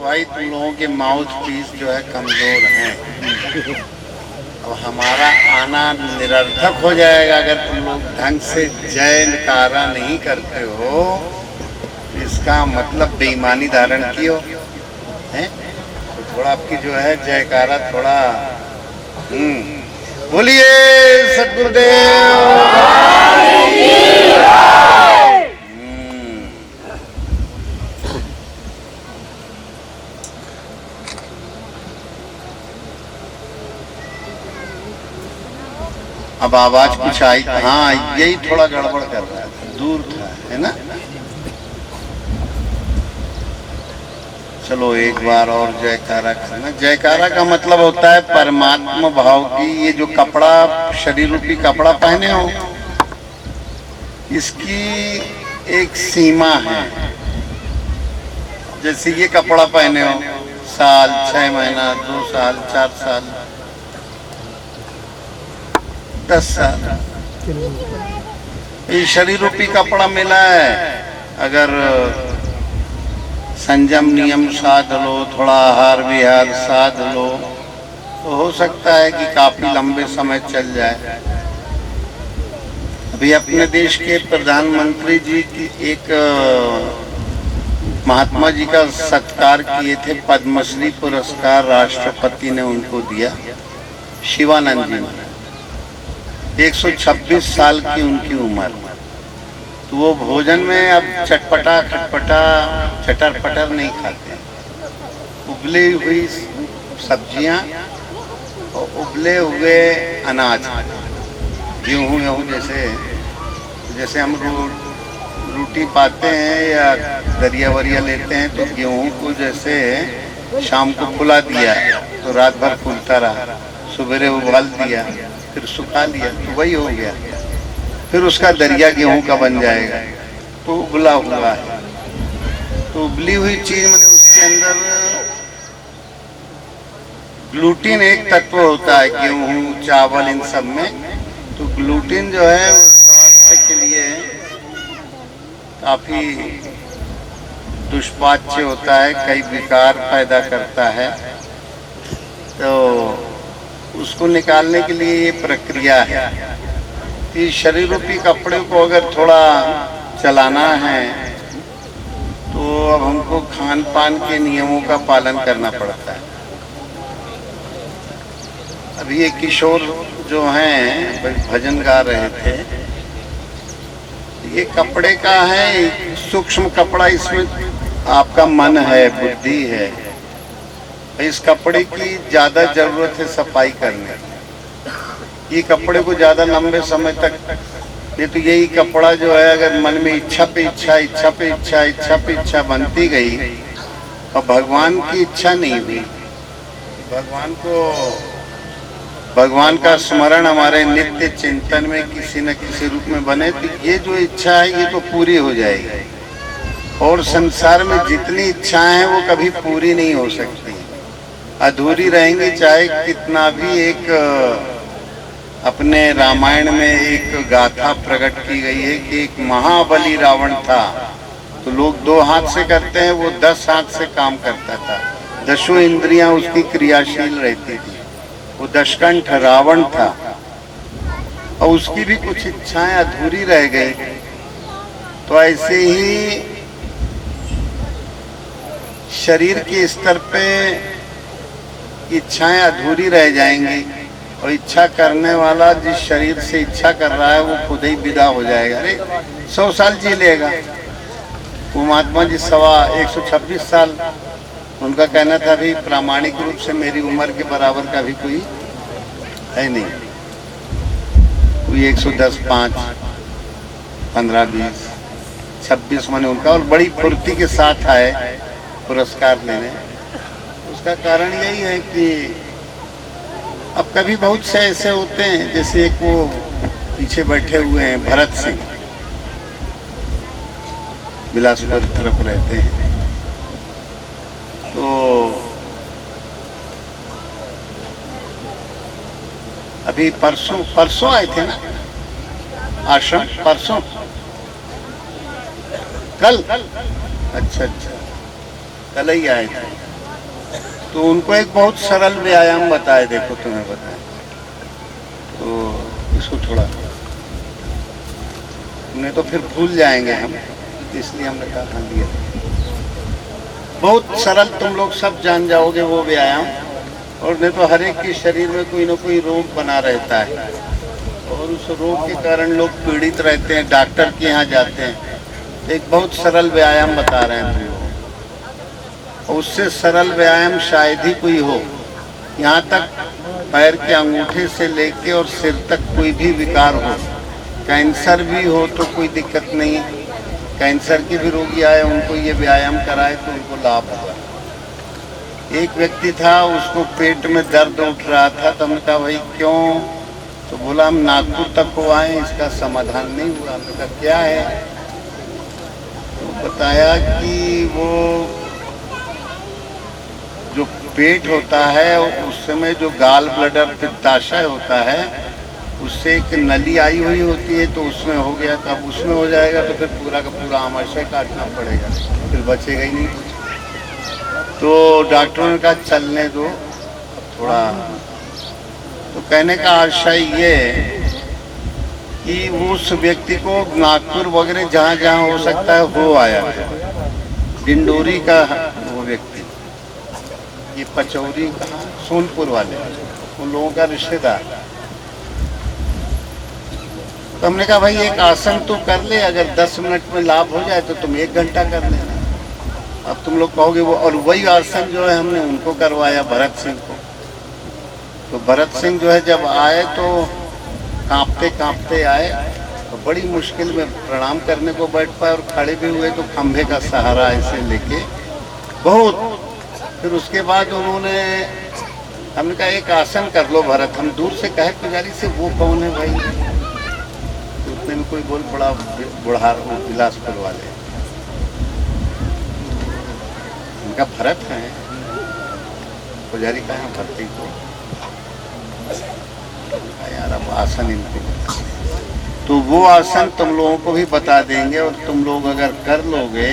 भाई तुम लोगों के माउथ पीस जो है कमजोर हैं। अब हमारा आना निरर्थक हो जाएगा अगर तुम लोग ढंग से जयकारा नहीं करते हो। इसका मतलब बेईमानी धारण की हो है, तो थोड़ा आपकी जो है जयकारा थोड़ा बोलिए सतगुरुदेव। अब आवाज कुछ आई, हाँ यही थोड़ा गड़बड़ कर रहा था, दूर था, है ना। चलो एक बार और जयकारा करना। जयकारा का मतलब होता है परमात्मा भाव की। ये जो कपड़ा शरीर रूपी कपड़ा पहने हो, इसकी एक सीमा है। जैसे ये कपड़ा पहने हो, साल, 6 महीना, 2 साल, 4 साल, 10 साल, ये शरीर रूपी कपड़ा मिला है। अगर संयम नियम साध लो, थोड़ा आहार विहार साध लो, तो हो सकता है कि काफी लंबे समय चल जाए। अभी अपने देश के प्रधानमंत्री जी की एक महात्मा जी का सत्कार किए थे, पद्मश्री पुरस्कार राष्ट्रपति ने उनको दिया, शिवानंद जी ने। 126 साल की उनकी उम्र। तो वो भोजन में अब चटपटा खटपटा चटर पटर नहीं खाते। उबली हुई सब्जियां और उबले हुए अनाज, गेहूँ जैसे हम रोटी पाते हैं या दरिया वरिया लेते हैं, तो गेहूँ को जैसे शाम को फुला दिया तो रात भर फूलता रहा, सवेरे उबाल दिया फिर सुखा लिया, तो वही हो गया। फिर उसका दरिया गेहूं का बन जाएगा, तो उबला हुआ है। तो उबली हुई चीज माने उसके अंदर ग्लूटीन एक तत्व होता है, गेहूं चावल इन सब में। तो ग्लूटीन जो है वो स्वास्थ्य के लिए काफी दुष्पाच्य होता है, कई विकार पैदा करता है। तो उसको निकालने के लिए ये प्रक्रिया है कि शरीर रूपी कपड़े को अगर थोड़ा चलाना है तो अब हमको खान पान के नियमों का पालन करना पड़ता है। अभी ये किशोर जो हैं भजन गा रहे थे, ये कपड़े का है सूक्ष्म कपड़ा, इसमें आपका मन है, बुद्धि है। इस कपड़े की ज्यादा जरूरत है सफाई करने की। ये कपड़े को ज्यादा लंबे समय तक, ये तो यही कपड़ा जो है अगर मन में इच्छा पे इच्छा, इच्छा पे इच्छा, इच्छा पे इच्छा बनती गई और भगवान की इच्छा नहीं हुई, भगवान का स्मरण हमारे नित्य चिंतन में किसी न किसी रूप में बने, तो ये जो इच्छा है ये तो पूरी हो जाएगी। और संसार में जितनी इच्छाएं हैं वो कभी पूरी नहीं हो सकती, अधूरी रहेंगी। चाहे कितना भी एक अपने रामायण में एक गाथा प्रकट की गई है कि एक महाबली रावण था, तो लोग 2 हाथ से करते हैं, वो 10 हाथ से काम करता था। 10 इंद्रियां उसकी क्रियाशील रहती थी। वो दशकंठ रावण था और उसकी भी कुछ इच्छाएं अधूरी रह गई। तो ऐसे ही शरीर के स्तर पे इच्छाएं अधूरी रह जाएंगी और इच्छा करने वाला जिस शरीर से इच्छा कर रहा है वो खुद ही विदा हो जाएगा। अरे 100 साल जी लेगा। वो महात्मा जी 126 साल, उनका कहना था भी प्रामाणिक रूप से मेरी उम्र के बराबर का भी कोई है नहीं। कोई 110, 5, 15, 20, 26 माने उनका, और बड़ी फुर्ती के साथ आए पुरस्कार लेने। उसका कारण यही है कि अब कभी बहुत से ऐसे होते हैं, जैसे एक वो पीछे बैठे हुए हैं भरत सिंह, बिलासपुर तरफ रहते हैं। तो अभी परसों आए थे ना आश्रम, परसों कल, अच्छा कल ही आए थे। तो उनको एक बहुत सरल व्यायाम बताए, देखो तुम्हें बताए, तो इसको थोड़ा, नहीं तो फिर भूल जाएंगे हम, इसलिए हमने कहा हाँ लिया। बहुत सरल, तुम लोग सब जान जाओगे वो व्यायाम। और नहीं तो हर एक के शरीर में कोई ना कोई रोग बना रहता है, और उस रोग के कारण लोग पीड़ित रहते हैं, डॉक्टर के यहाँ जाते हैं। एक बहुत सरल व्यायाम बता रहे हैं तुम लोग, और उससे सरल व्यायाम शायद ही कोई हो। यहाँ तक पैर के अंगूठे से लेके और सिर तक कोई भी विकार हो, कैंसर भी हो तो कोई दिक्कत नहीं, कैंसर के भी रोगी आए उनको ये व्यायाम कराए तो उनको लाभ होगा। एक व्यक्ति था, उसको पेट में दर्द उठ रहा था, तो हमने कहा भाई क्यों? तो बोला हम नागपुर तक को आए, इसका समाधान नहीं हुआ। हमने कहा क्या है? तो बताया कि वो जो पेट होता है उस समय जो गाल ब्लडर पित्ताशय होता है, उससे एक नली आई हुई होती है, तो उसमें हो गया। तब उसमें हो जाएगा तो फिर पूरा का पूरा आमाशय काटना पड़ेगा, फिर बचेगा ही नहीं। तो डॉक्टरों ने कहा चलने दो थोड़ा। तो कहने का आशय ये कि उस व्यक्ति को नागपुर वगैरह जहाँ जहाँ हो सकता है हो आया है। डिंडोरी का वो व्यक्ति, ये पचौरी कहाँ, सोनपुर वाले, उन लोगों का रिश्तेदार। तो हमने कहा भाई एक आसन तो कर ले, अगर 10 मिनट में लाभ हो जाए तो तुम 1 घंटा कर लेना। अब तुम लोग कहोगे वो, और वही आसन जो है हमने उनको करवाया, भरत सिंह को। तो भरत सिंह जो है जब आए तो कांपते कांपते आए, तो बड़ी मुश्किल में प्रणाम करने को बैठ पाए, और खड़े भी हुए तो खंभे का सहारा ऐसे लेके बहुत। फिर उसके बाद उन्होंने, हमने कहा एक आसन कर लो भरत। हम दूर से कहे पुजारी से वो कौन है भाई? तो उतने में कोई बोल पड़ा, बुढ़ार बिलासपुर वाले, उनका भरत है। पुजारी का है भरती को यार, अब आसन इनको, तो वो आसन तुम लोगों को भी बता देंगे, और तुम लोग अगर कर लोगे,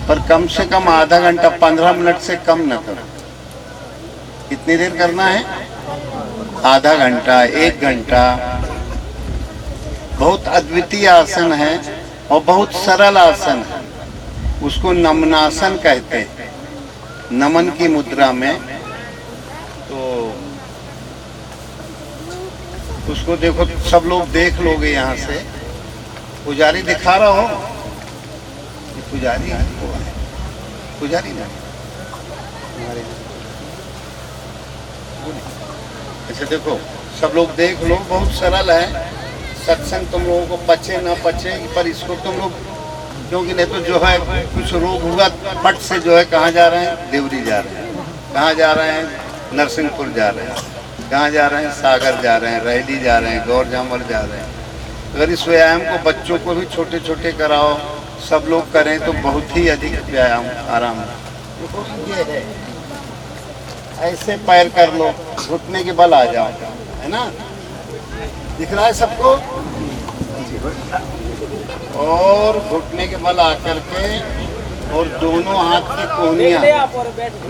पर कम से कम आधा घंटा, 15 मिनट से कम न करो। कितनी देर करना है? आधा घंटा, 1 घंटा। बहुत अद्वितीय आसन है और बहुत सरल आसन है। उसको नमनासन कहते हैं, नमन की मुद्रा में। तो उसको देखो, सब लोग देख लोगे यहाँ से। पुजारी दिखा रहा हो, ये पुजारी है, पुजारी नहीं। अच्छा देखो, सब लोग देख लो, बहुत सरल है। सत्संग तुम लोगों को पचे ना पचे, पर इसको तुम लोग, क्योंकि नहीं तो जो है कुछ रोग हुआ फट से जो है, कहाँ जा रहे हैं? देवरी जा रहे हैं, कहाँ जा रहे हैं? नरसिंहपुर जा रहे हैं, कहाँ जा रहे हैं? सागर जा रहे हैं, रैली जा रहे हैं, गौर जामर जा रहे हैं। अगर इस व्यायाम को बच्चों को भी छोटे छोटे कराओ, सब लोग करें तो बहुत ही अधिक व्यायाम आराम है। ये है, ऐसे पैर कर लो, घुटने के बल आ जाओ, है ना? दिख रहा है सबको? और घुटने के बल आकर के, और दोनों हाथ की कोहनियां,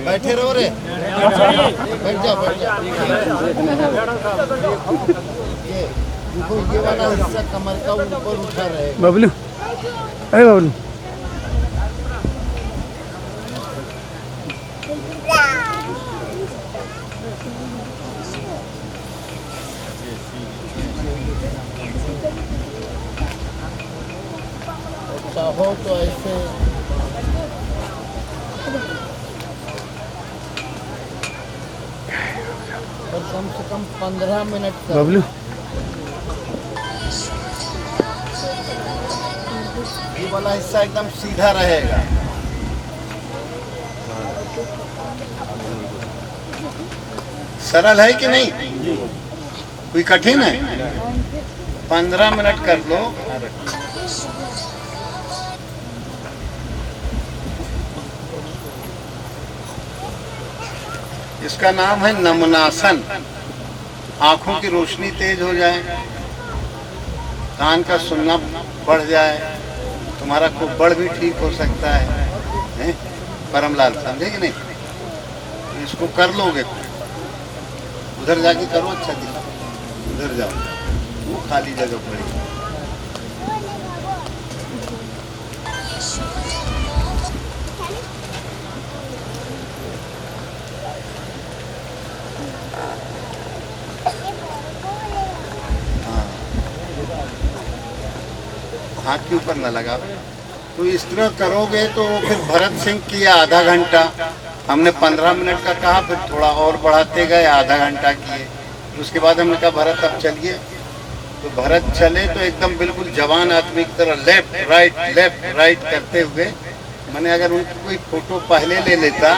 बैठे रहो रे, बैठ जाओ बैठ जाओ। ये वाला हिस्सा कमर का ऊपर उठा रहे। बबलू, अरे बबलू, चाहो तो ऐसे और कम से कम 15 मिनट का। बबलू, ये वाला हिस्सा एकदम सीधा रहेगा। सरल है कि नहीं? कोई कठिन है? 15 मिनट कर लो। इसका नाम है नमनासन। आंखों की रोशनी तेज हो जाए, कान का सुनना बढ़ जाए, तुम्हारा कुब्बड़ भी ठीक हो सकता है। परमलाल समझे कि नहीं? इसको कर लोगे, उधर जाके करो, अच्छा दिखा, उधर जाओ, वो खाली जगह पड़ी। हाथ के ऊपर न लगा। तो इस तरह करोगे तो फिर भरत सिंह किया आधा घंटा, हमने 15 मिनट का कहा, फिर थोड़ा और बढ़ाते गए, आधा घंटा किए। उसके बाद हमने कहा भरत अब चलिए, तो भरत चले तो एकदम बिल्कुल जवान आदमी की तरह लेफ्ट राइट करते हुए। मैंने अगर उनकी कोई फोटो पहले ले लेता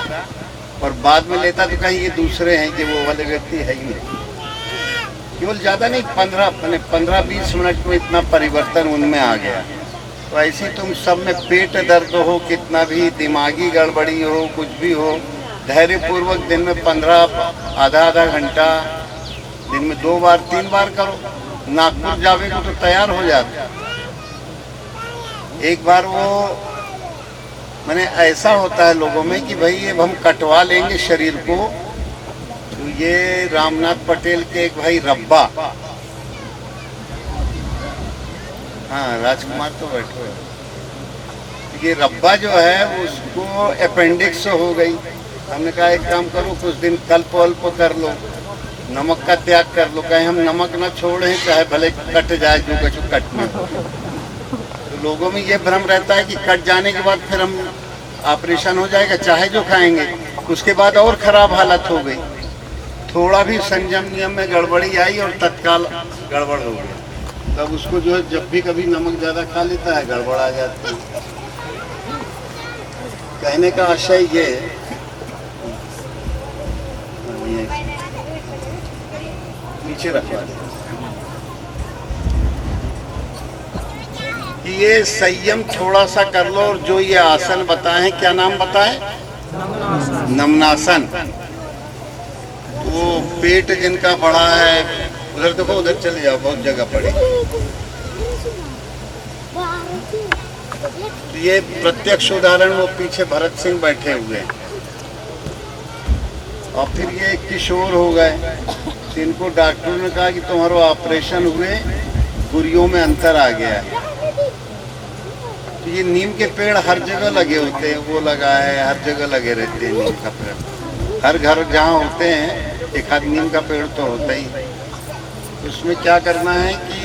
और बाद में लेता तो कहीं ये दूसरे हैं कि वो वाले व्यक्ति है ही नहीं। केवल ज़्यादा नहीं, 15-20 मिनट में इतना परिवर्तन उनमें आ गया। तो ऐसे तुम सब में पेट दर्द हो, कितना भी दिमागी गड़बड़ी हो, कुछ भी हो, धैर्यपूर्वक दिन में 15 आधा घंटा, दिन में 2 बार 3 बार करो। नागपुर जावे को तो तैयार हो जाता। एक बार वो मैंने ऐसा होता है लोगों में कि भाई अब हम कटवा लेंगे शरीर को। तो ये रामनाथ पटेल के एक भाई रब्बा, हाँ राजकुमार तो बैठो है, ये रब्बा जो है उसको अपेंडिक्स हो गई। हमने कहा एक काम करो, कुछ दिन कल्प वल्प कर लो, नमक का त्याग कर लो, कहीं हम नमक ना छोड़ें, चाहे भले कट जाए जो कुछ कटने। तो लोगों में ये भ्रम रहता है कि कट जाने के बाद फिर हम ऑपरेशन हो जाएगा, चाहे जो खाएंगे। उसके बाद और खराब हालत हो गई, थोड़ा भी संयम नियम में गड़बड़ी आई और तत्काल गड़बड़ हो गई। तब उसको जो है जब भी कभी नमक ज़्यादा खा लेता है गड़बड़ आ जाती है। कहने का आशय ये नीचे रखवा दे कि ये संयम थोड़ा सा कर लो। और जो ये आसन बताए, क्या नाम बताए? नमनासन। वो पेट जिनका बड़ा है, उधर देखो, उधर चले जाओ, बहुत जगह पड़ी। तो ये प्रत्यक्ष उदाहरण, वो पीछे भरत सिंह बैठे हुए हैं और फिर ये एक किशोर हो गए। तो इनको डॉक्टर ने कहा कि तुम्हारा ऑपरेशन हुए, गुरियों में अंतर आ गया है। तो ये नीम के पेड़ हर जगह लगे होते हैं, वो लगा है, हर जगह लगे रहते हैं नीम का पेड़। हर घर जहाँ होते हैं एक आध नीम का पेड़ तो होता ही। उसमें क्या करना है कि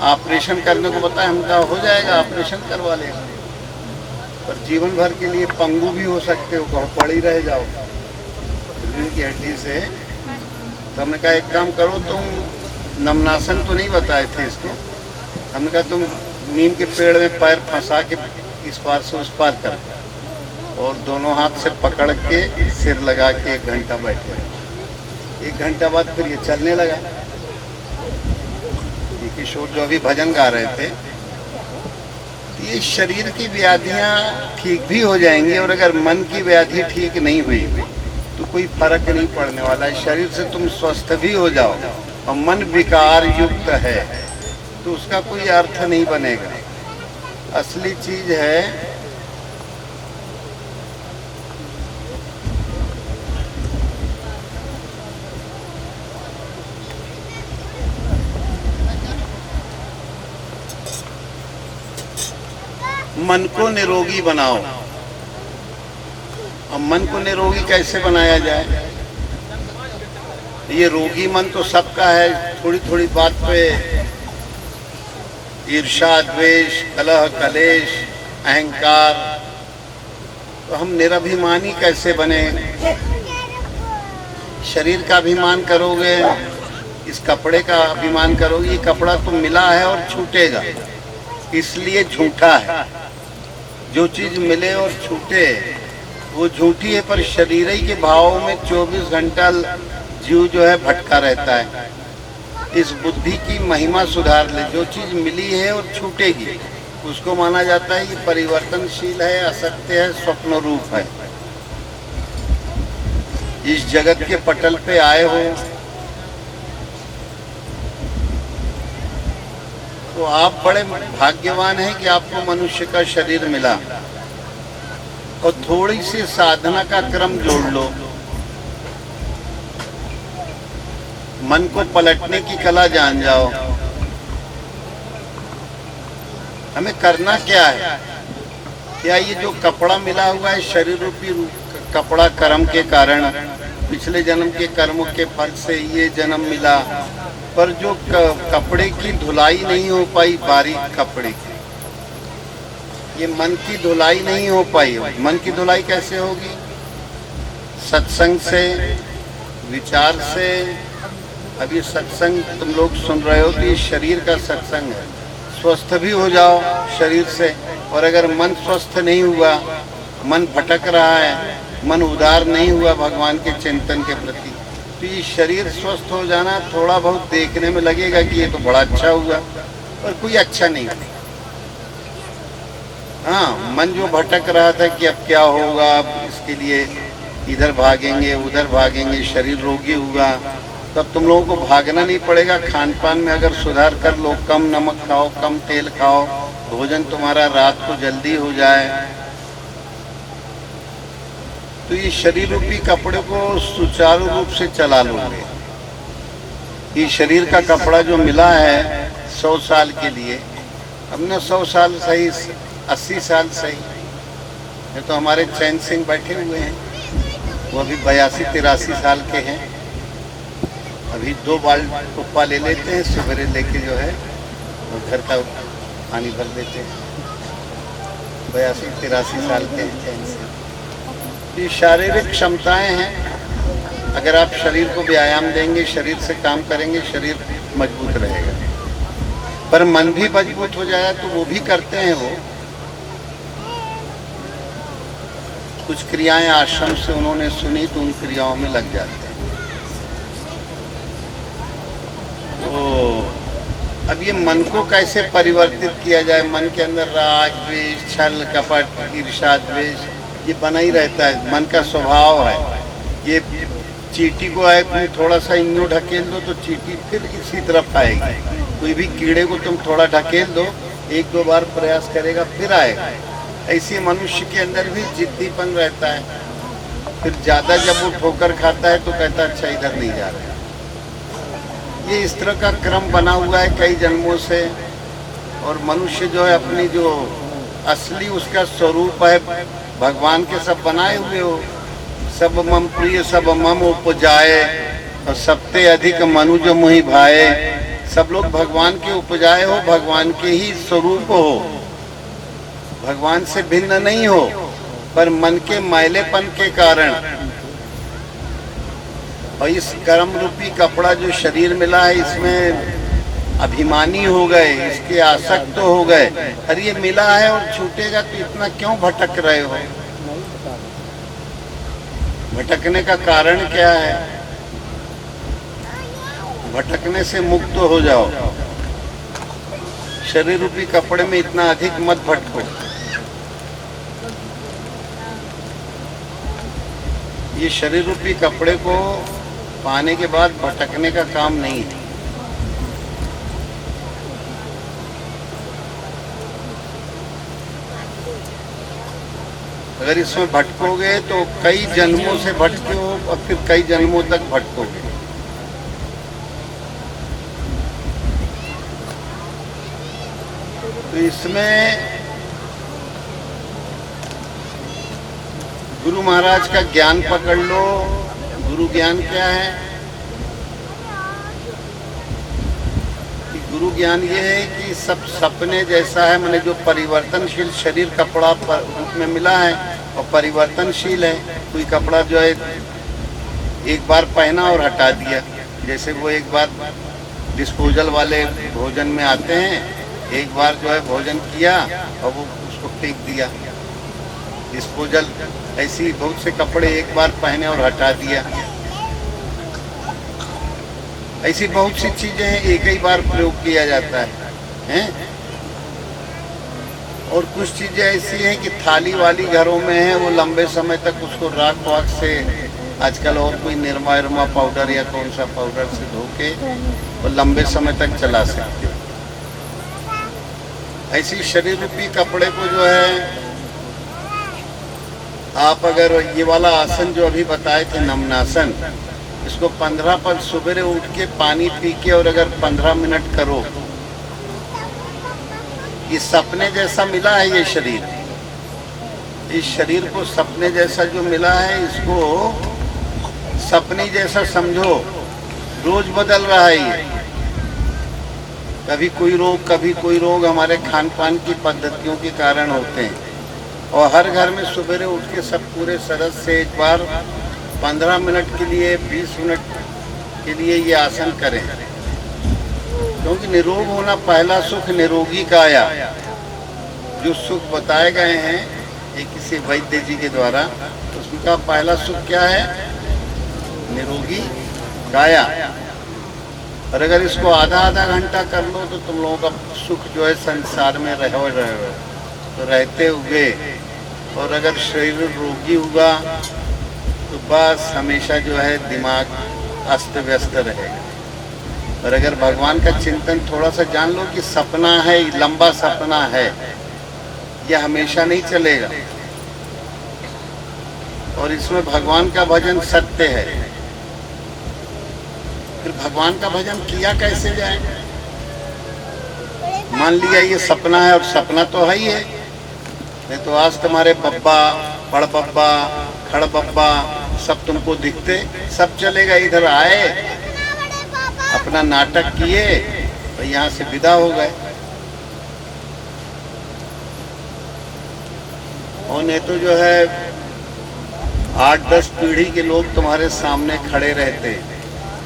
ऑपरेशन करने को बताया, हम कहा हो जाएगा, ऑपरेशन करवा लेगा, पर जीवन भर के लिए पंगु भी हो सकते हो, कहो पड़ ही रह जाओ रीढ़ की हड्डी से। तो हमने कहा एक काम करो, तुम नमनासन तो नहीं बताए थे इसको, हमने कहा तुम नीम के पेड़ में पैर फंसा के इस पार से उस पार कर, और दोनों हाथ से पकड़ के सिर लगा के 1 घंटा बैठे। 1 घंटा बाद फिर ये चलने लगा। ये किशोर जो अभी भजन गा रहे थे, ये शरीर की व्याधियां ठीक भी हो जाएंगी, और अगर मन की व्याधि ठीक नहीं हुई तो कोई फर्क नहीं पड़ने वाला है। शरीर से तुम स्वस्थ भी हो जाओ और मन विकार युक्त है तो उसका कोई अर्थ नहीं बनेगा। असली चीज है मन को निरोगी बनाओ। अब मन को निरोगी कैसे बनाया जाए? ये रोगी मन तो सबका है, थोड़ी थोड़ी बात पे ईर्ष्या, द्वेष, कलह, कलेश, अहंकार। तो हम निरभिमानी कैसे बने? शरीर का अभिमान करोगे, इस कपड़े का अभिमान करोगे, ये कपड़ा तो मिला है और छूटेगा, इसलिए झूठा है। जो चीज मिले और छूटे वो झूठी है, पर शरीर ही के भावों में 24 घंटा जीव जो है भटका रहता है। इस बुद्धि की महिमा सुधार ले। जो चीज मिली है और छूटेगी उसको माना जाता है कि परिवर्तनशील है, असत्य है, स्वप्न रूप है। इस जगत के पटल पे आए हो तो आप बड़े भाग्यवान हैं कि आपको मनुष्य का शरीर मिला। और थोड़ी सी साधना का क्रम जोड़ लो। मन को पलटने की कला जान जाओ। हमें करना क्या है? क्या ये जो कपड़ा मिला हुआ है शरीर रूपी कपड़ा कर्म के कारण, पिछले जन्म के कर्मों के फल से ये जन्म मिला, पर जो कपड़े की धुलाई नहीं हो पाई, बारीक कपड़े की, ये मन की धुलाई नहीं हो पाई। मन की धुलाई कैसे होगी? सत्संग से, विचार से। अभी सत्संग तुम लोग सुन रहे हो तो ये शरीर का सत्संग है। स्वस्थ भी हो जाओ शरीर से, और अगर मन स्वस्थ नहीं हुआ, मन भटक रहा है, मन उदार नहीं हुआ भगवान के चिंतन के प्रति, तो ये शरीर स्वस्थ हो जाना थोड़ा बहुत देखने में लगेगा कि ये तो बड़ा अच्छा हुआ, पर कोई अच्छा नहीं। हाँ, मन जो भटक रहा था कि अब क्या होगा, अब इसके लिए इधर भागेंगे उधर भागेंगे, शरीर रोगी हुआ, तब तुम लोगों को भागना नहीं पड़ेगा। खान पान में अगर सुधार कर लो, कम नमक खाओ, कम तेल खाओ, भोजन तुम्हारा रात को जल्दी हो जाए, तो ये शरीर रूपी कपड़े को सुचारू रूप से चला लोगे। ये शरीर का कपड़ा जो मिला है 100 साल के लिए, हमने 100 साल सही, 80 साल सही, ये तो हमारे चैन सिंह बैठे हुए हैं, वो अभी 82-83 साल के हैं। अभी 2 बाल्टी कुप्पा ले लेते हैं, सवेरे लेके जो है वो घर का पानी भर देते हैं। 82-83 साल के हैं चैन सिंह। ये शारीरिक क्षमताएं हैं। अगर आप शरीर को व्यायाम देंगे, शरीर से काम करेंगे, शरीर मजबूत रहेगा। पर मन भी मजबूत हो जाएगा तो वो भी करते हैं। वो कुछ क्रियाएं आश्रम से उन्होंने सुनी तो उन क्रियाओं में लग जाते हैं। तो अब ये मन को कैसे परिवर्तित किया जाए? मन के अंदर राग, द्वेष, छल, कपट, ईर्ष्या, द्वेष ये बना ही रहता है, मन का स्वभाव है। ये चींटी को है, थोड़ा सा यूं ढकेल दो तो चींटी फिर इसी तरफ आएगी। कोई भी कीड़े को तुम थोड़ा ढकेल दो, 1-2 बार प्रयास करेगा फिर आएगा। ऐसे मनुष्य के अंदर भी जिद्दीपन रहता है। फिर ज़्यादा जब वो ठोकर खाता है तो कहता अच्छा इधर नहीं जा रहा। ये इस तरह का क्रम बना हुआ है कई जन्मों से। और मनुष्य जो है अपनी जो असली उसका स्वरूप है, भगवान के सब बनाए हुए हो। सब मम प्रिय सब मम उपजाए, और सबते अधिक मनुज मोहि भाए। सब लोग भगवान के उपजाए हो, भगवान के ही स्वरूप हो, भगवान से भिन्न नहीं हो। पर मन के मैलेपन के कारण और इस कर्म रूपी कपड़ा जो शरीर मिला है, इसमें अभिमानी हो गए, इसके आसक्त हो गए। अरे ये मिला है और छूटेगा तो इतना क्यों भटक रहे हो? भटकने का कारण क्या है? भटकने से मुक्त हो जाओ। शरीर रूपी कपड़े में इतना अधिक मत भटको। ये शरीर रूपी कपड़े को पाने के बाद भटकने का काम नहीं है। अगर इसमें भटकोगे तो कई जन्मों से भटके हो और फिर कई जन्मों तक भटकोगे। तो इसमें गुरु महाराज का ज्ञान पकड़ लो। गुरु ज्ञान क्या है? कि गुरु ज्ञान ये है कि सब सपने जैसा है, मैंने जो परिवर्तनशील शरीर कपड़ा रूप में मिला है और परिवर्तनशील है। कोई कपड़ा जो है एक बार पहना और हटा दिया, जैसे वो एक बार डिस्पोजल वाले भोजन में आते हैं, एक बार जो है भोजन किया और वो उसको फेंक दिया, डिस्पोजल। ऐसी बहुत से कपड़े एक बार पहने और हटा दिया। ऐसी बहुत सी चीजें हैं, एक ही बार प्रयोग किया जाता है। और कुछ चीजें ऐसी हैं कि थाली वाली घरों में है, वो लंबे समय तक उसको राख वाख से, आजकल और कोई निरमा पाउडर या कौन सा पाउडर से धो के वो लंबे समय तक चला सकते हो। ऐसी शरीर रूपी कपड़े को जो है आप अगर ये वाला आसन जो अभी बताए थे नमनासन, इसको 15 पर सुबह उठ के पानी पी के और अगर 15 मिनट करो, ये सपने जैसा मिला है। ये शरीर, इस शरीर को सपने जैसा जो मिला है, इसको सपने जैसा समझो। रोज बदल रहा है ये, कभी कोई रोग हमारे खान पान की पद्धतियों के कारण होते हैं। और हर घर में सुबह उठ के सब पूरे सदस्य से एक बार 15 मिनट के लिए, 20 मिनट के लिए ये आसन करें, क्योंकि निरोग होना पहला सुख निरोगी काया। जो सुख बताए गए हैं ये किसी वैद्य जी के द्वारा, उसका पहला सुख क्या है? निरोगी काया। और अगर इसको आधा घंटा कर लो तो तुम लोगों का सुख जो है संसार में रहो तो रहते हुए। और अगर शरीर रोगी हुआ तो बस हमेशा जो है दिमाग अस्त व्यस्त रहेगा। और अगर भगवान का चिंतन थोड़ा सा जान लो कि सपना है, लंबा सपना है, यह हमेशा नहीं चलेगा। और इसमें भगवान का भजन सत्य है। फिर भगवान का भजन किया कैसे जाए? मान लिया ये सपना है, और सपना तो है ही है, नहीं तो आज तुम्हारे बब्बा, बड़ बब्बा, खड़ बब्बा सब तुमको दिखते, सब चलेगा। इधर आए, अपना नाटक किए और यहाँ से विदा हो गए। और नहीं तो जो है 8-10 पीढ़ी के लोग तुम्हारे सामने खड़े रहते,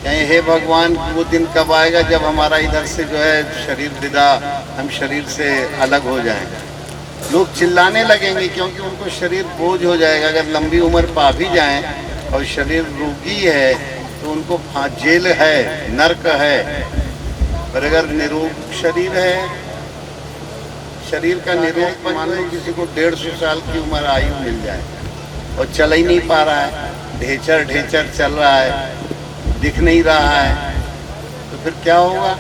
कहीं हे भगवान वो दिन कब आएगा जब हमारा इधर से जो है शरीर विदा, हम शरीर से अलग हो जाएंगे। लोग चिल्लाने लगेंगे क्योंकि उनको शरीर बोझ हो जाएगा। अगर लंबी उम्र पा भी जाएं और शरीर रोगी है तो उनको जेल है, नरक है। पर अगर निरोग शरीर है, शरीर का निरोग, मान लो किसी को 150 साल की उम्र आयु मिल जाए और चल ही नहीं पा रहा है, ढेचर चल रहा है, दिख नहीं रहा है, तो फिर क्या होगा?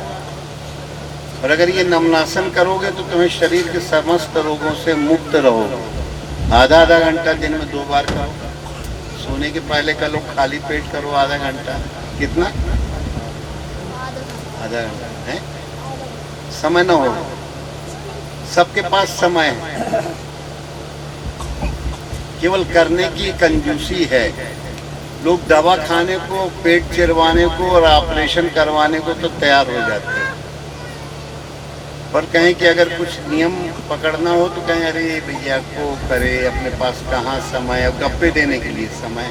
और अगर ये नमनासन करोगे तो तुम्हें शरीर के समस्त रोगों से मुक्त रहोगे। आधा घंटा दिन में 2 बार करो, सोने के पहले का लोग खाली पेट करो आधा घंटा। कितना? आधा घंटा है? समय न हो, सबके पास समय है, केवल करने की कंजूसी है। लोग दवा खाने को, पेट चिरवाने को और ऑपरेशन करवाने को तो तैयार हो जाते हैं। पर कहें कि अगर कुछ नियम पकड़ना हो तो कहें अरे भैया को करे, अपने पास कहाँ समय है, गप्पे देने के लिए समय।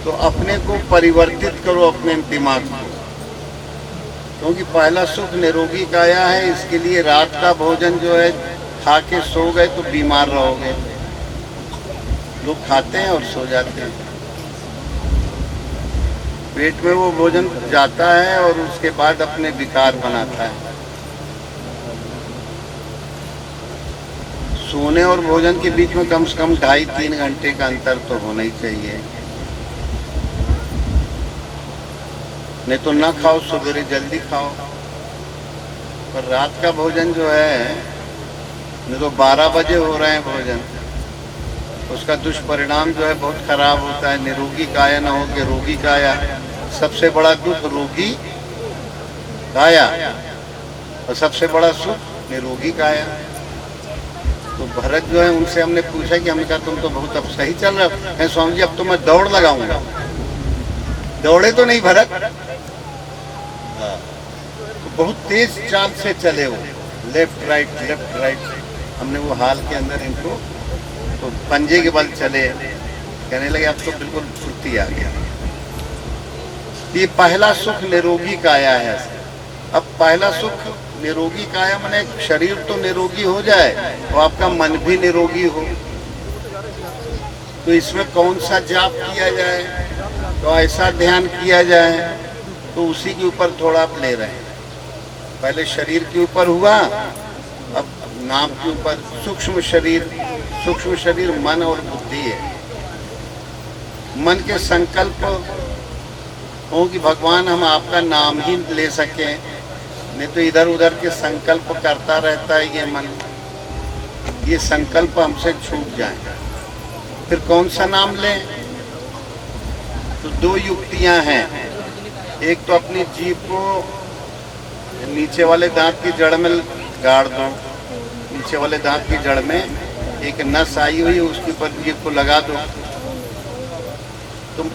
तो अपने को परिवर्तित करो, अपने दिमाग को, क्योंकि पहला सुख निरोगी काया है। इसके लिए रात का भोजन जो है खा के सो गए तो बीमार रहोगे। लोग खाते हैं और सो जाते हैं, पेट में वो भोजन जाता है और उसके बाद अपने विकार बनाता है। सोने और भोजन के बीच में कम से कम 2.5-3 घंटे का अंतर तो होना ही चाहिए। नहीं तो ना खाओ, सवेरे जल्दी खाओ। पर रात का भोजन जो है, नहीं तो 12 बजे हो रहे हैं भोजन, उसका दुष्परिणाम जो है बहुत खराब होता है। निरोगी काया न हो के रोगी काया। सबसे बड़ा दुख रोगी काया और सबसे बड़ा सुख निरोगी काया। तो भरत जो है, उनसे हमने पूछा कि हमने कहा तुम तो बहुत अब सही चल रहे हो। कहें स्वामी जी अब तो मैं दौड़ लगाऊंगा। दौड़े तो नहीं भरत, तो बहुत तेज चाल से चले वो, लेफ्ट राइट। हमने वो हाल के अंदर इनको तो पंजे के बल चले, कहने लगे अब तो बिल्कुल फुर्ती आ गया। ये पहला सुख निरोगी काया है। अब पहला सुख निरोगी काया माने शरीर तो निरोगी हो जाए और आपका मन भी निरोगी हो। तो इसमें कौन सा जाप किया जाए, तो ऐसा ध्यान किया जाए, तो उसी के ऊपर थोड़ा आप ले रहे हैं। पहले शरीर के ऊपर हुआ, अब नाम के ऊपर। सूक्ष्म शरीर मन और बुद्धि है। मन के संकल्प हो कि भगवान हम आपका नाम ही ले सकें, नहीं तो इधर उधर के संकल्प करता रहता है ये मन। ये संकल्प हमसे छूट जाए। फिर कौन सा नाम लें? तो दो युक्तियां हैं। एक तो अपनी जीभ को नीचे वाले दांत की जड़ में गाड़ दो, नीचे वाले दांत की जड़ में एक नस आई हुई है, उसके ऊपर जीभ को लगा दो।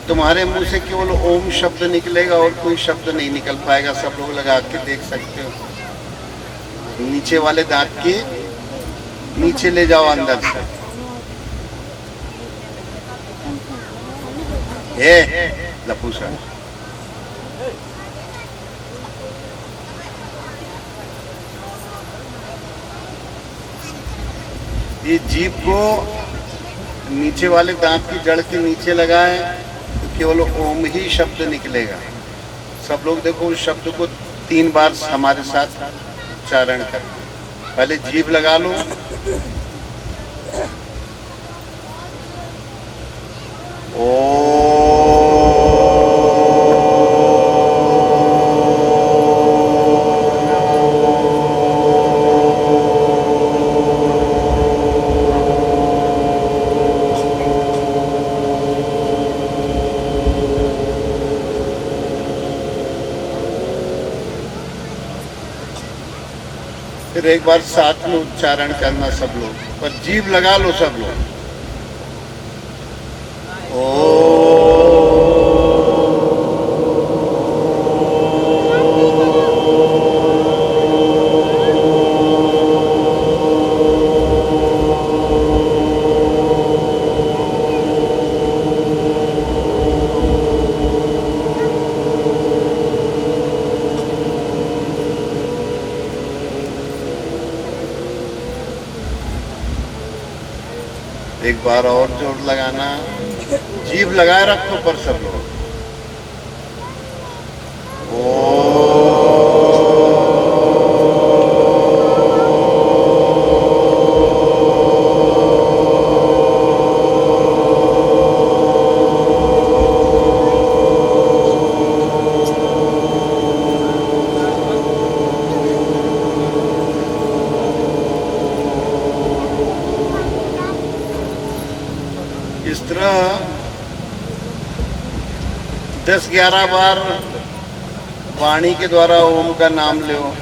तुम्हारे मुंह से केवल ओम शब्द निकलेगा और कोई शब्द नहीं निकल पाएगा। सब लोग लगा के देख सकते हो। नीचे वाले दांत के नीचे ले जाओ अंदर से। लपूसा ये जीभ को नीचे वाले दांत की जड़ के नीचे लगाए तो केवल ओम ही शब्द निकलेगा। सब लोग देखो उस शब्द को 3 बार हमारे साथ उच्चारण कर। पहले जीभ लगा लो, फिर एक बार साथ में उच्चारण करना सब लोग, पर जीभ लगा लो सब लोग। एक बार और जोर लगाना। जीभ लगाए रखो पर सब लोग। इस तरह 10-11 बार वाणी के द्वारा ओम का नाम लो।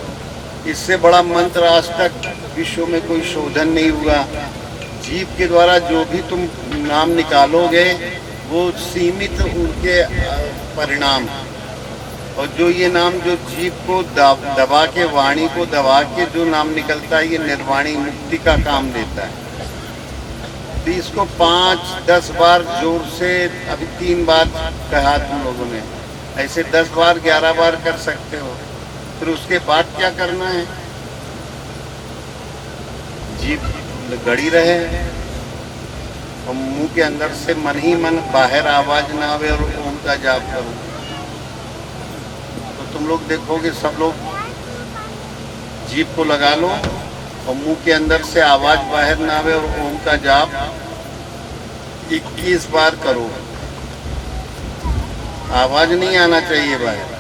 इससे बड़ा मंत्र आज तक विश्व में कोई शोधन नहीं हुआ। जीभ के द्वारा जो भी तुम नाम निकालोगे वो सीमित उनके परिणाम, और जो ये नाम जो जीभ को दबा के, वाणी को दबा के जो नाम निकलता है, ये निर्वाणी मुक्ति का काम देता है। तो इसको 5-10 बार जोर से, अभी 3 बार कहा तुम लोगों ने, ऐसे 10 बार 11 बार कर सकते हो। फिर उसके बाद क्या करना है? जीभ गड़ी रहे और मुंह के अंदर से मन ही मन, बाहर आवाज ना आवे, और ओम का जाप करो। तो तुम लोग देखोगे सब लोग जीभ को लगा लो और मुंह के अंदर से आवाज बाहर ना आवे और ओम का जाप 21 बार करो। आवाज नहीं आना चाहिए बाहर।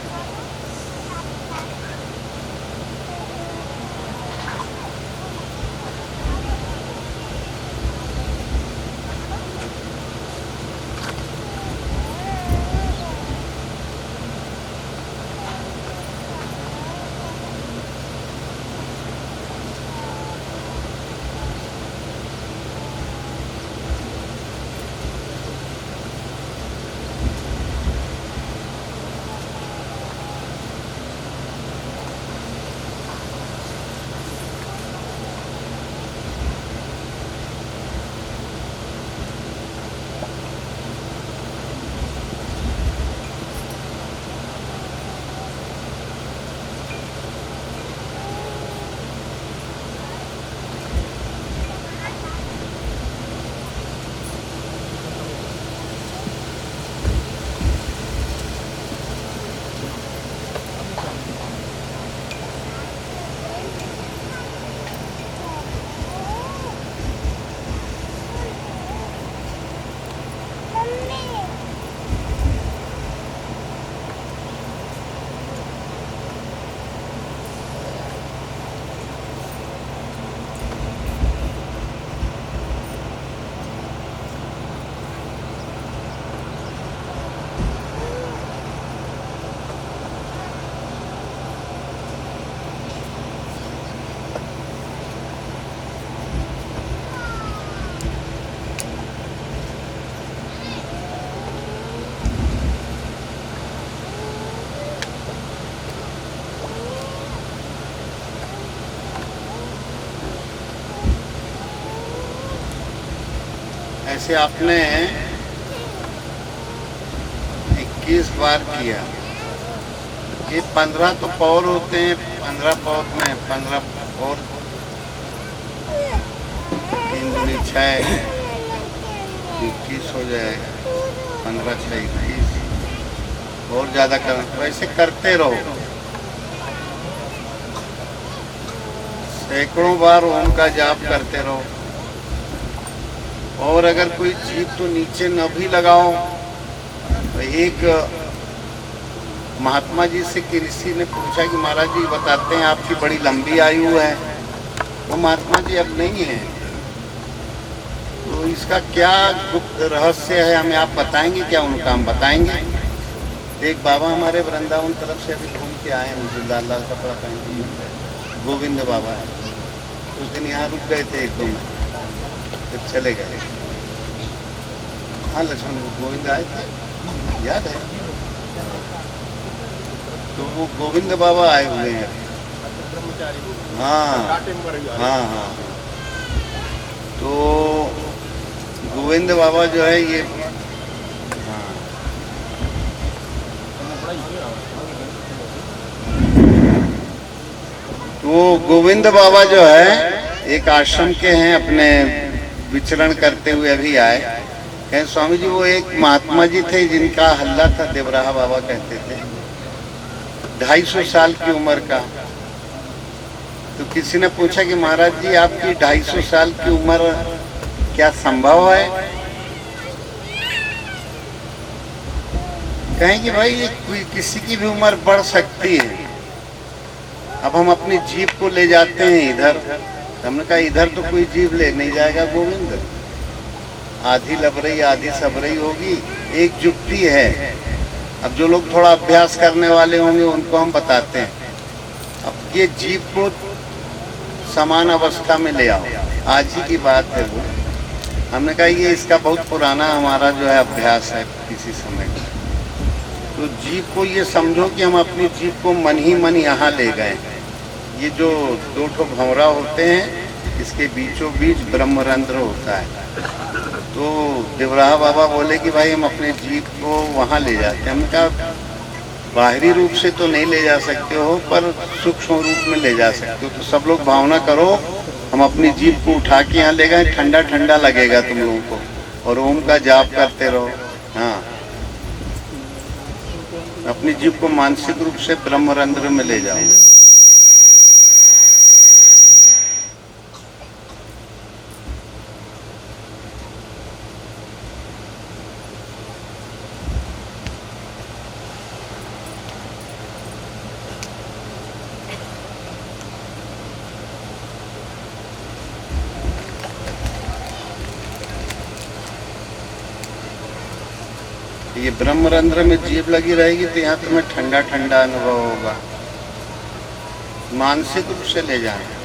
ऐसे आपने 21 बार किया। ये 15 तो पौर होते हैं, 15 पौर में 15 पौर 3 दूनी 6, 21 हो जाएगा। 15 6 21 और ज़्यादा करना, तो ऐसे करते रहो। सैकड़ों बार ओम का जाप करते रहो। और अगर कोई जीभ तो नीचे न भी लगाओ तो एक महात्मा जी से किसी ने पूछा कि महाराज जी बताते हैं आपकी बड़ी लंबी आयु है। वो महात्मा जी अब नहीं है, तो इसका क्या गुप्त रहस्य है हमें आप बताएंगे क्या? उनका हम बताएंगे। एक बाबा हमारे वृंदावन तरफ से अभी घूम के आए हैं, मुझे लाल लाल कपड़ा पहन के, गोविंद बाबा है। उस दिन यहाँ रुक गए थे 1-2 दिन, फिर चले गए। हाँ लक्ष्मण गोविंद आए थे, याद है? तो वो गोविंद बाबा आए हुए हैं। हाँ हाँ हाँ, तो गोविंद बाबा जो है ये, हाँ तो गोविंद बाबा जो है एक आश्रम के हैं, अपने विचरण करते हुए अभी आए। कहें स्वामी जी वो एक महात्मा जी थे जिनका हल्ला था, देवराहा बाबा कहते थे, 250 साल की उम्र का। तो किसी ने पूछा कि महाराज जी आपकी 250 साल की उम्र क्या संभव है? कहें कि भाई ये किसी की भी उम्र बढ़ सकती है। अब हम अपनी जीभ को ले जाते हैं इधर, हमने कहा इधर तो कोई जीभ ले नहीं जाएगा गोविंद, आधी लबरई आधी सबरई होगी, एक जुगती है। अब जो लोग थोड़ा अभ्यास करने वाले होंगे उनको हम बताते हैं, अब ये जीभ को समान अवस्था में ले आओ। आज ही की बात है वो, हमने कहा ये इसका बहुत पुराना हमारा जो है अभ्यास है किसी समय का। तो जीभ को ये समझो कि हम अपनी जीभ को मन ही मन यहाँ ले गए। ये जो 2 ठो भंवरा होते हैं, इसके बीचों बीच ब्रह्मरंध्र होता है। तो देवराहा बाबा बोले कि भाई हम अपने जीभ को वहाँ ले जाते हैं। हमने कहा बाहरी रूप से तो नहीं ले जा सकते हो, पर सूक्ष्म रूप में ले जा सकते हो। तो सब लोग भावना करो हम अपनी जीभ को उठा के यहाँ ले गए, ठंडा ठंडा लगेगा तुम लोगों को, और ओम का जाप करते रहो। हाँ, अपनी जीभ को मानसिक रूप से ब्रह्मरंध्र में ले जाओ। ये ब्रह्मरंध्र में जीभ लगी रहेगी तो यहाँ तुम्हें ठंडा ठंडा अनुभव होगा। मानसिक रूप से ले जाए।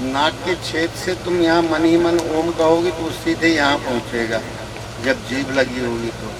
नाक के छेद से तुम यहाँ मन ही मन ओम कहोगे तो सीधे यहाँ पहुँचेगा, जब जीभ लगी होगी तो।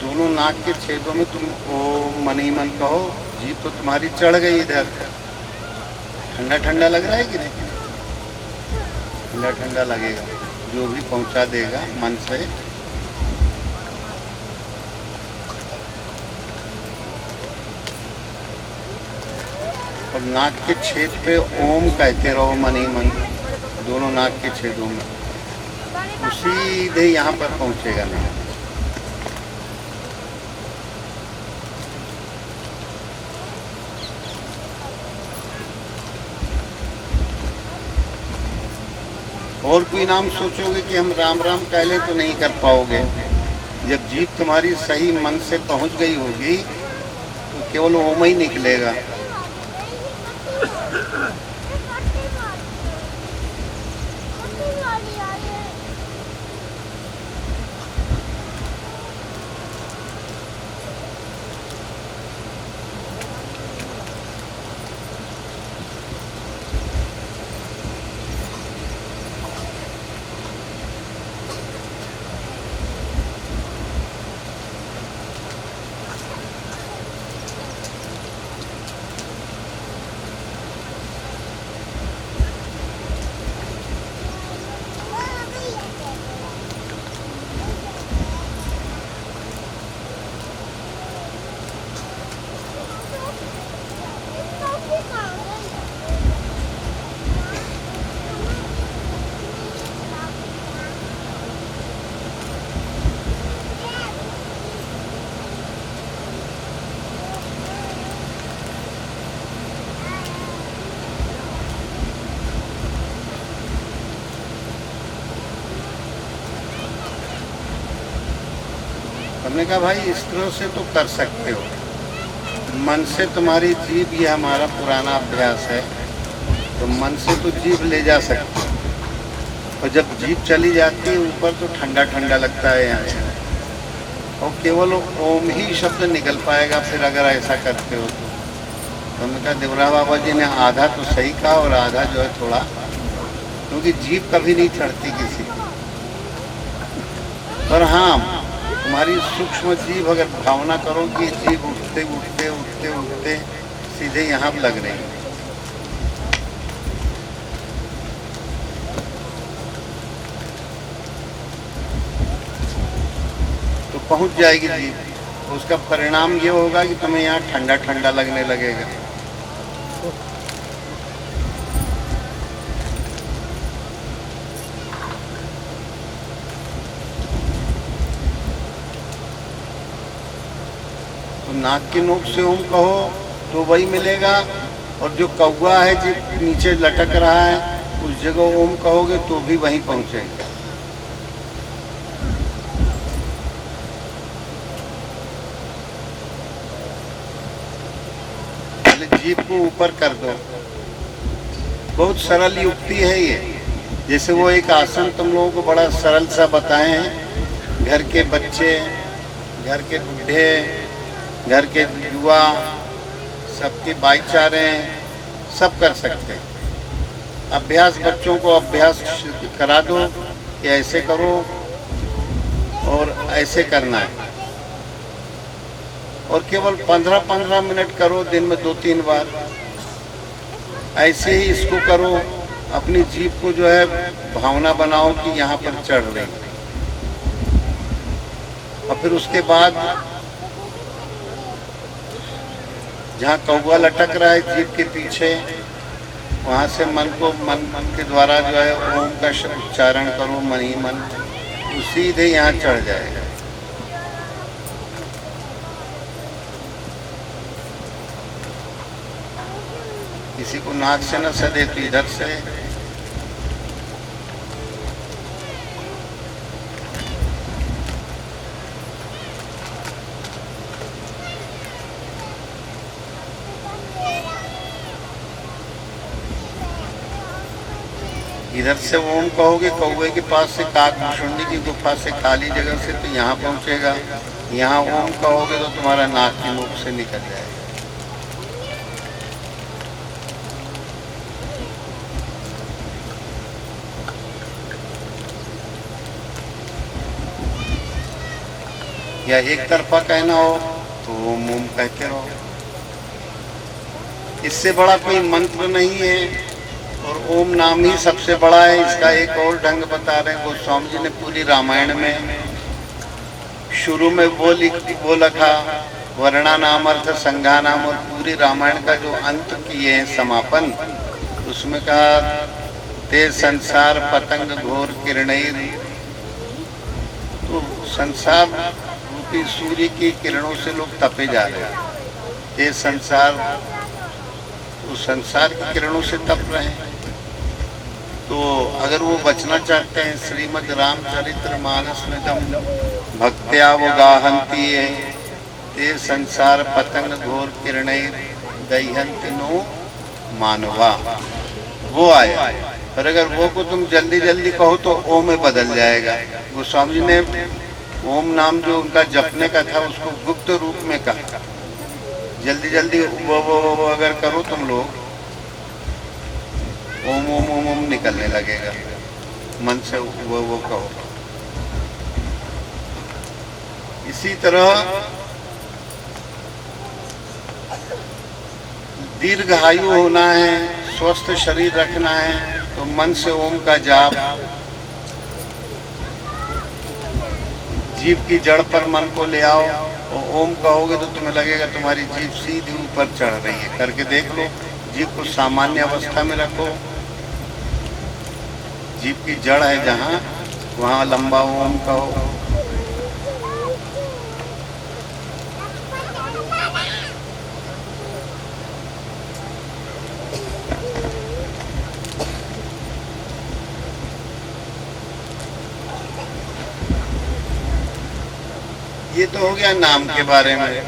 दोनों नाक के छेदों में तुम ओम मन ही मन कहो, जीभ तो तुम्हारी चढ़ गई इधर। ठंडा ठंडा लग रहा है कि नहीं? ठंडा ठंडा लगेगा। जो भी पहुंचा देगा मन से। और नाक के छेद पे ओम कहते रहो मन ही मन, दोनों नाक के छेदों में, सीधे यहाँ पर पहुंचेगा नाक। और कोई नाम सोचोगे कि हम राम राम कह लें तो नहीं कर पाओगे। जब जीभ तुम्हारी सही मन से पहुंच गई होगी तो केवल ओम ही निकलेगा। हमने कहा भाई इस तरह से तो कर सकते हो, मन से तुम्हारी जीभ, ये हमारा पुराना अभ्यास है, तो मन से तो जीभ ले जा सकते हो। और जब जीभ चली जाती है ऊपर तो ठंडा ठंडा लगता है यहाँ से, और केवल ओम ही शब्द निकल पाएगा फिर अगर ऐसा करते हो तो। हमने कहा देवरा बाबा जी ने आधा तो सही कहा और आधा जो है थोड़ा, क्योंकि जीभ कभी नहीं चढ़ती किसी की। पर हाँ, तुम्हारी सूक्ष्म जीभ अगर भावना करो कि जीभ उठते उठते उठते उठते सीधे यहाँ लग रही है, तो पहुंच जाएगी जीभ। उसका परिणाम ये होगा कि तुम्हें यहाँ ठंडा ठंडा लगने लगेगा। तो नाक की नोक से ओम कहो तो वही मिलेगा, और जो कौवा है जो नीचे लटक रहा है उस जगह ओम कहोगे तो भी वहीं पहुंचेगा। पहले जीभ को ऊपर कर दो। बहुत सरल युक्ति है ये। जैसे वो एक आसन तुम लोगों को बड़ा सरल सा बताए हैं, घर के बच्चे, घर के बूढ़े, घर के युवा, सबके भाईचारे सब कर सकते हैं। अभ्यास बच्चों को अभ्यास करा दो कि ऐसे करो और ऐसे करना है, और केवल 15-15 मिनट करो दिन में 2-3 बार। ऐसे ही इसको करो, अपनी जीभ को जो है भावना बनाओ कि यहाँ पर चढ़ रही, और फिर उसके बाद जहाँ कौवा लटक रहा है जीभ के पीछे, वहाँ से मन के द्वारा जो है ओम का उच्चारण करो मन ही मन, तो सीधे यहाँ चढ़ जाएगा। किसी को नाक से न सदे तो इधर से, इधर से ओम कहोगे कौवे के पास से, काकभूषुंडी की गुफा से, खाली जगह से, तो यहाँ पहुँचेगा। यहाँ ओम कहोगे तो तुम्हारा नाक की नोक से निकल जाएगा। या एक तरफा कहना हो तो ओम ओम कहते रहो। इससे बड़ा कोई मंत्र नहीं है और ओम नाम ही सबसे बड़ा है। इसका एक और ढंग बता रहे हैं गोस्वामी जी ने पूरी रामायण में। शुरू में वो लिखा वर्णा नाम अर्थ संज्ञा नाम, और पूरी रामायण का जो अंत किए हैं समापन, उसमें कहा ते संसार पतंग घोर किरणैर। तो संसार रूपी सूर्य की किरणों से लोग तपे जा रहे हैं। ये संसार, उस संसार की किरणों से तप रहे हैं। तो अगर वो बचना चाहते हैं, श्रीमद् रामचरितमानस में जब भक्त्या वो गाहंती है, ते संसार पतंग घोर किरणैर दह्यन्ति नो मानवा, वो आया। पर अगर वो को तुम जल्दी जल्दी कहो तो ओम में बदल जाएगा। गोस्वामी जी ने ओम नाम जो उनका जपने का था उसको गुप्त रूप में कहा। जल्दी जल्दी वो अगर करो तुम लोग, ओम ओम ओम ओम निकलने लगेगा मन से, वो कहो। इसी तरह दीर्घायु होना है, स्वस्थ शरीर रखना है, तो मन से ओम का जाप। जीभ की जड़ पर मन को ले आओ और ओम कहोगे तो तुम्हें लगेगा तुम्हारी जीभ सीधी ऊपर चढ़ रही है। करके देख लो, जीभ को सामान्य अवस्था में रखो, जीभ की जड़ है जहाँ, वहाँ लंबा ओम कहो। ये तो हो गया नाम के बारे में।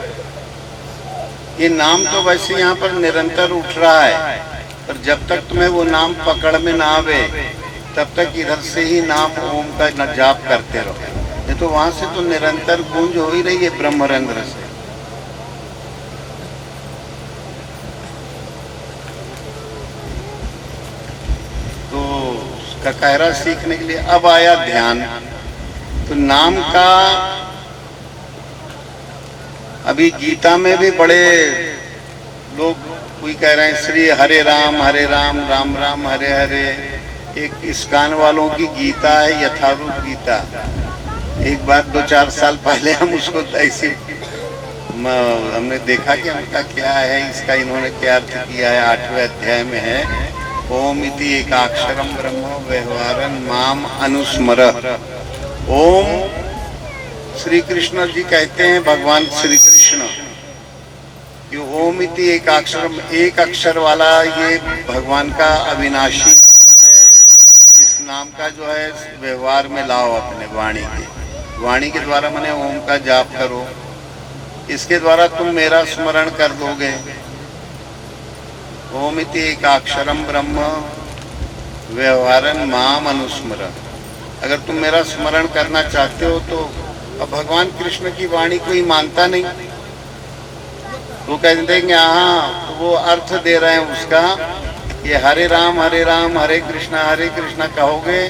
ये नाम तो वैसे यहाँ पर निरंतर उठ रहा है, पर जब तक तुम्हें वो नाम पकड़ में ना आवे तब तक इधर से ही नाम ओम का जाप करते रहो। ये तो वहां से तो निरंतर गूंज हो ही रही है ब्रह्मरंध्र से। तो उसका कायरा सीखने के लिए अब आया ध्यान। तो नाम का अभी गीता में भी बड़े लोग कोई कह रहे हैं श्री हरे राम राम राम हरे हरे। एक इस्कान वालों की गीता है यथारूप गीता। एक बार 2-4 साल पहले हम उसको ऐसे हमने देखा कि उनका क्या है, इसका इन्होंने क्या अर्थ किया है। 8वें अध्याय में है ओम इति एकाक्षरम ब्रह्म व्यवहारन माम अनुस्मर। ओम श्री कृष्ण जी कहते हैं, भगवान श्री कृष्ण कि ओम इति एक अक्षर वाला ये भगवान का अविनाशी नाम है। इस नाम का जो है व्यवहार में लाओ अपने वाणी के द्वारा मैंने ओम का जाप करो। इसके द्वारा तुम मेरा स्मरण कर दोगे। ओम इति एक अक्षरम ब्रह्म व्यवहारन माम अनुस्मर। अगर तुम मेरा स्मरण करना चाहते हो तो अब भगवान कृष्ण की वाणी कोई मानता नहीं, वो कहते हैं कि हाँ, तो वो अर्थ दे रहे हैं उसका। ये हरे राम हरे कृष्णा कहोगे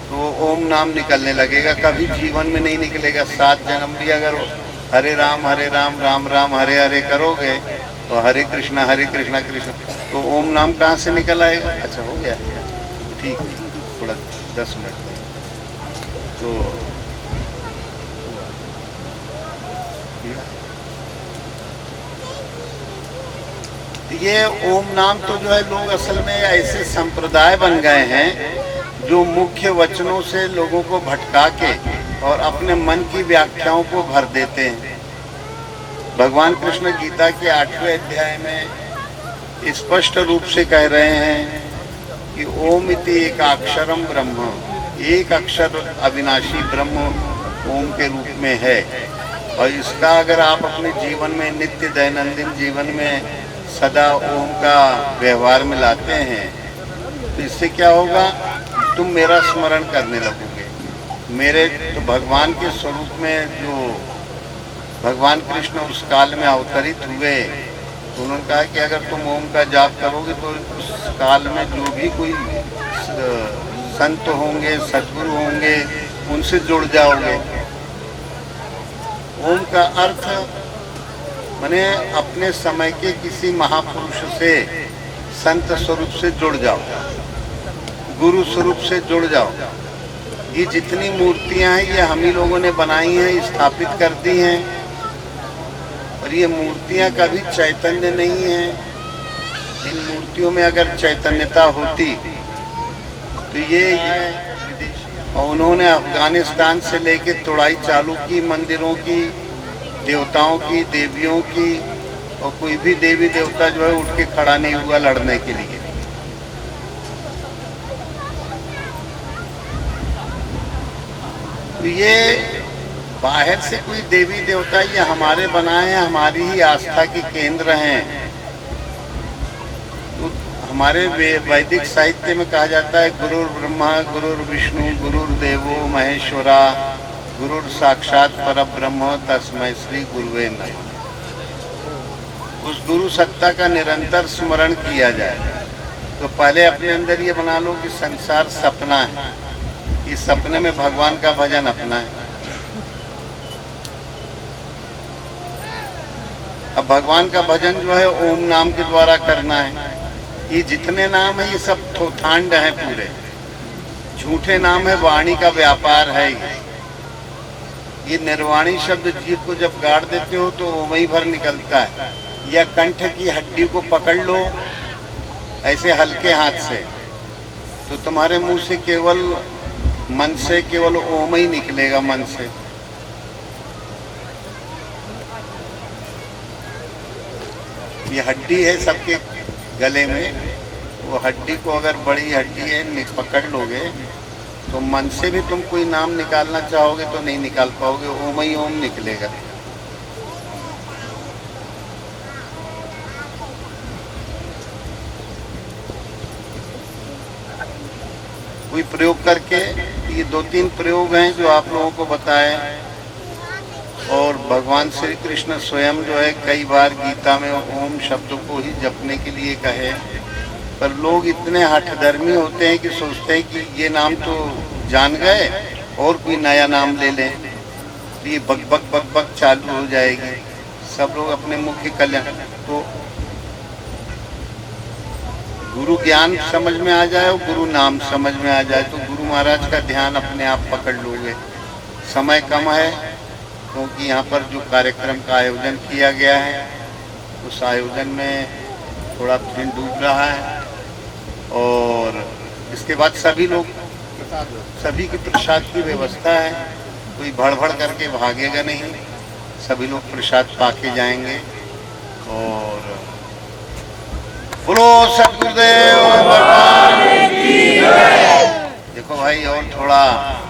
तो ओम नाम निकलने लगेगा। कभी जीवन में नहीं निकलेगा। 7 जन्म भी अगर हरे राम राम राम हरे हरे करोगे तो हरे कृष्णा कृष्ण, तो ओम नाम कहाँ से निकल आएगा। अच्छा हो गया, ठीक, थोड़ा 10 मिनट। तो ये ओम नाम तो जो है लोग असल में ऐसे संप्रदाय बन गए हैं जो मुख्य वचनों से लोगों को भटका के और अपने मन की व्याख्याओं को भर देते हैं। भगवान कृष्ण गीता के 8वें अध्याय में स्पष्ट रूप से कह रहे हैं कि ओम इति एक अक्षरम ब्रह्म, एक अक्षर अविनाशी ब्रह्म ओम के रूप में है। और इसका अगर आप अपने जीवन में नित्य दैनंदिन जीवन में सदा ओम का व्यवहार में लाते हैं तो इससे क्या होगा, तुम मेरा स्मरण करने लगोगे। मेरे तो भगवान के स्वरूप में जो भगवान कृष्ण उस काल में अवतरित हुए, तो उन्होंने कहा कि अगर तुम ओम का जाप करोगे तो उस काल में जो भी कोई संत होंगे, सद्गुरु होंगे, उनसे जुड़ जाओगे। ओम का अर्थ माने अपने समय के किसी महापुरुष से, संत स्वरूप से जुड़ जाओ। गुरु स्वरूप से जुड़ जाओ। ये जितनी मूर्तियां हैं ये हम ही लोगों ने बनाई हैं, स्थापित कर दी हैं, और ये मूर्तियां कभी चैतन्य नहीं है। इन मूर्तियों में अगर चैतन्यता होती तो ये और उन्होंने अफगानिस्तान से लेके तोड़ाई चालू की मंदिरों की, देवताओं की, देवियों की, और कोई भी देवी देवता जो है उठ के खड़ा नहीं हुआ लड़ने के लिए। तो ये बाहर से कोई देवी देवता ये हमारे बनाए हैं, हमारी ही आस्था के केंद्र हैं। तो हमारे वैदिक साहित्य में कहा जाता है गुरुर ब्रह्मा गुरुर विष्णु गुरुर्देवो महेश्वरा गुरुर साक्षात परब्रह्म तस्मै श्री गुरुवे नमः। उस गुरु सत्ता का निरंतर स्मरण किया जाए। तो पहले अपने अंदर ये बना लो कि संसार सपना है, इस सपने में भगवान का भजन अपना है। अब भगवान का भजन जो है ओम नाम के द्वारा करना है। ये जितने नाम है ये सब थोथांड है, पूरे झूठे नाम है, वाणी का व्यापार है। ये निर्वाणी शब्द जीव को जब गाड़ देते हो तो ओम ही भर निकलता है। या कंठ की हड्डी को पकड़ लो ऐसे हल्के हाथ से, तो तुम्हारे मुंह से केवल मन से केवल ओम ही निकलेगा, मन से। ये हड्डी है सबके गले में, वो हड्डी को अगर बड़ी हड्डी है पकड़ लोगे तो मन से भी तुम कोई नाम निकालना चाहोगे तो नहीं निकाल पाओगे, ओम ही ओम निकलेगा। कोई प्रयोग करके, ये 2-3 प्रयोग हैं जो आप लोगों को बताए, और भगवान श्री कृष्ण स्वयं जो है कई बार गीता में ओम शब्द को ही जपने के लिए कहे। पर लोग इतने हठधर्मी होते हैं कि सोचते हैं कि ये नाम तो जान गए और कोई नया नाम ले लें, तो ये बक बक बक बक चालू हो जाएगी। सब लोग अपने मुख्य कल्याण, तो गुरु ज्ञान समझ में आ जाए और गुरु नाम समझ में आ जाए तो गुरु महाराज का ध्यान अपने आप पकड़ लोगे। समय कम है क्योंकि यहाँ पर जो कार्यक्रम का आयोजन किया गया है उस आयोजन में थोड़ा दिन डूब रहा है, और इसके बाद सभी लोग, सभी की प्रसाद की व्यवस्था है, कोई भड़बड़ करके भागेगा नहीं, सभी लोग प्रसाद पाके जाएंगे। और बोलो सतगुरुदेव भगवान की जय। देखो भाई और थोड़ा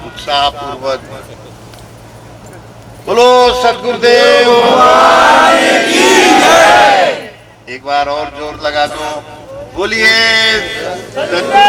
उत्साह पूर्वक बोलो सतगुरुदेव भगवान की जय। एक बार और जोर लगा दो, बोलिए सतगुरुदेव